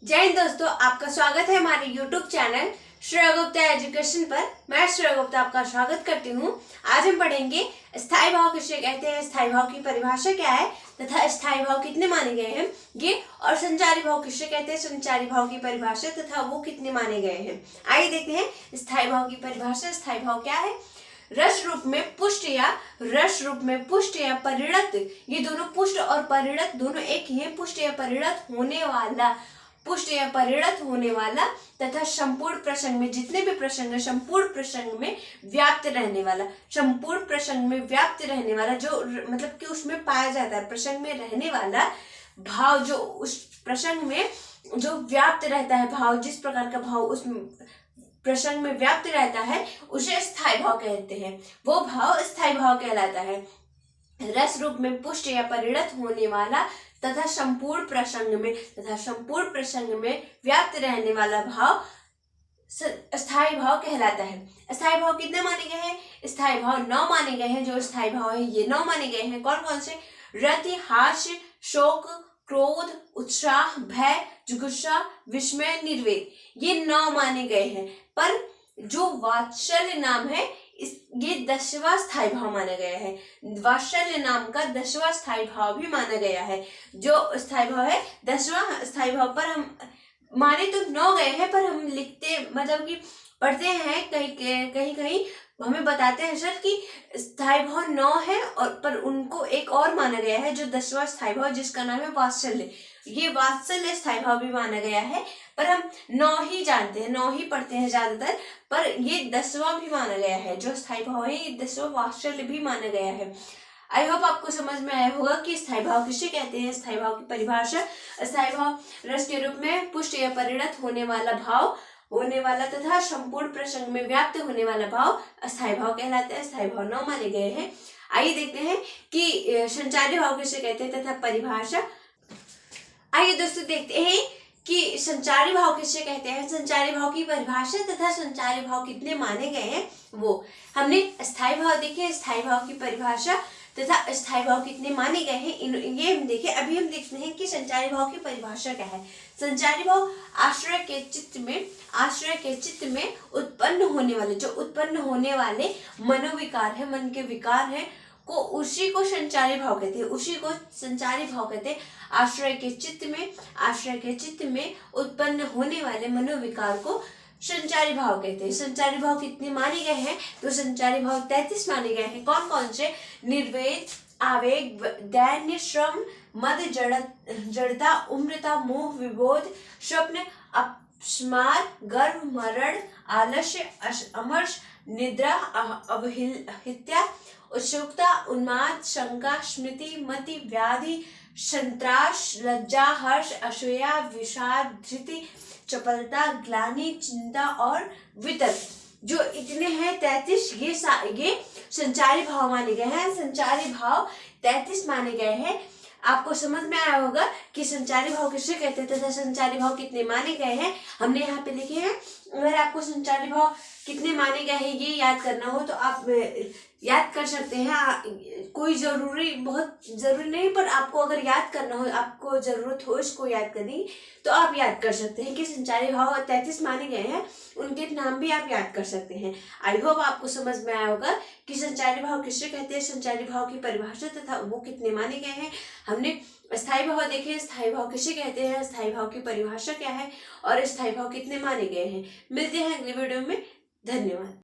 जय हिंद दोस्तों, आपका स्वागत है हमारे YouTube channel Shreya Gupta education पर। मैं श्रेया गुप्ता आपका स्वागत करती हूँ। आज हम पढ़ेंगे स्थायी भाव किसे कहते हैं, स्थायी भाव की परिभाषा क्या है तथा स्थायी भाव कितने माने गए हैं ये, और संचारी भाव किसे कहते हैं, संचारी भाव की परिभाषा तथा वो कितने माने गए हैं। आइए देखते हैं स्थायी भाव की परिभाषा। स्थायी भाव क्या है? रस रूप में पुष्ट या परिणत, ये दोनों पुष्ट और परिणत दोनों एक ही है। पुष्ट या परिणत होने वाला तथा संपूर्ण प्रसंग में, जितने भी प्रसंग है संपूर्ण प्रसंग में व्याप्त रहने वाला, जो मतलब कि उसमें पाया जाता है, प्रसंग में रहने वाला भाव, जो उस प्रसंग में जो व्याप्त रहता है भाव, जिस प्रकार का भाव उस प्रसंग में व्याप्त रहता है उसे स्थायी भाव कहते हैं। वो भाव स्थायी भाव कहलाता है। रस रूप में पुष्ट या परिणत होने वाला तथा संपूर्ण प्रसंग में व्याप्त रहने वाला भाव स्थायी भाव कहलाता है। स्थायी भाव कितने माने गए हैं? स्थायी भाव 9 माने गए हैं। जो स्थायी भाव है ये 9 माने गए हैं। कौन कौन से? रति, हास्य, शोक, क्रोध, उत्साह, भय, जुगुप्सा, विस्मय, निर्वेद, ये 9 माने गए हैं। पर जो वात्सल्य नाम है ये 10वां स्थायी भाव माना गया है। वात्सल्य नाम का 10वां स्थायी भाव भी माना गया है। जो स्थायी भाव है 10वां स्थायी भाव पर हम माने तो 9 गए हैं, पर हम लिखते मतलब कि पढ़ते हैं कहीं हमें बताते हैं सर कि स्थायी भाव 9 है, और पर उनको एक और माना गया है जो 10वां स्थायी भाव, जिसका नाम है वात्सल्य। ये वात्सल्य स्थायी भाव भी माना गया है, पर हम 9 ही जानते हैं, 9 ही पढ़ते हैं ज्यादातर, पर ये 10वां भी माना गया है। जो स्थायी भाव है ये 10वां वात्सल्य भी माना गया है। आई होप आपको समझ में आया होगा कि स्थायी भाव किसे कहते हैं, स्थायी भाव की परिभाषा। स्थायी भाव रस के रूप में पुष्ट या परिणत होने वाला तथा संपूर्ण प्रसंग में व्याप्त होने वाला भाव स्थायी भाव कहलाता है। स्थायी भाव 9 माने गए हैं। आइए देखते हैं कि संचारी भाव किसे कहते हैं तथा परिभाषा। आइए दोस्तों देखते हैं कि संचारी भाव किसे कहते हैं, संचारी भाव की परिभाषा तथा संचारी भाव कितने माने गए हैं वो। हमने स्थायी भाव देखे, स्थायी भाव की परिभाषा तथा स्थायी भाव कितने माने गए हैं ये हम देखे। अभी हम देखते हैं कि संचारी भाव की परिभाषा क्या है। संचारी भाव आश्रय के चित्त में उत्पन्न होने वाले मनोविकार है, मन के विकार है को उसी को संचारी भाव कहते हैं। आश्रय के चित्त में उत्पन्न होने वाले मनोविकार को संचारी भाव कहते हैं। संचारी भाव कितने माने गए हैं? तो संचारी भाव 33 माने गए हैं। कौन कौन से? निर्वेद, आवेग, दैन्य, श्रम, मद, जड़ता, उम्रता, मोह, विबोध, स्वप्न, अपस्मार, गर्व, मरण, आलस्य, अमर्ष, निद्रा, अवहित्या, उत्सुकता, उन्माद, शंका, स्मृति, मति, व्याधि, संत्रास, लज्जा, हर्ष, असूया, विषाद, धृति, चपलता, ग्लानि, चिंता और वितर्क। जो इतने हैं 33, ये संचारी भाव माने गए हैं। संचारी भाव 33 माने गए हैं। आपको समझ में आया होगा कि संचारी भाव किसे कहते हैं तथा संचारी भाव कितने माने गए हैं। हमने यहाँ पे लिखे हैं। अगर आपको संचारी भाव कितने माने गए हैं ये याद करना हो तो आप याद कर सकते हैं। कोई बहुत जरूरी नहीं, पर आपको अगर याद करना हो, आपको जरूरत हो इसको याद करनी, तो आप याद कर सकते हैं कि संचारी भाव 33 माने गए हैं। उनके नाम भी आप याद कर सकते हैं। आई होप आपको समझ में आया होगा कि संचारी भाव किसे कहते हैं, संचारी भाव की परिभाषा तथा वो कितने माने गए हैं। हमने स्थायी भाव देखे, स्थायी भाव किसे कहते हैं, स्थायी भाव की परिभाषा क्या है और स्थायी भाव कितने माने गए हैं। मिलते हैं अगले वीडियो में। धन्यवाद।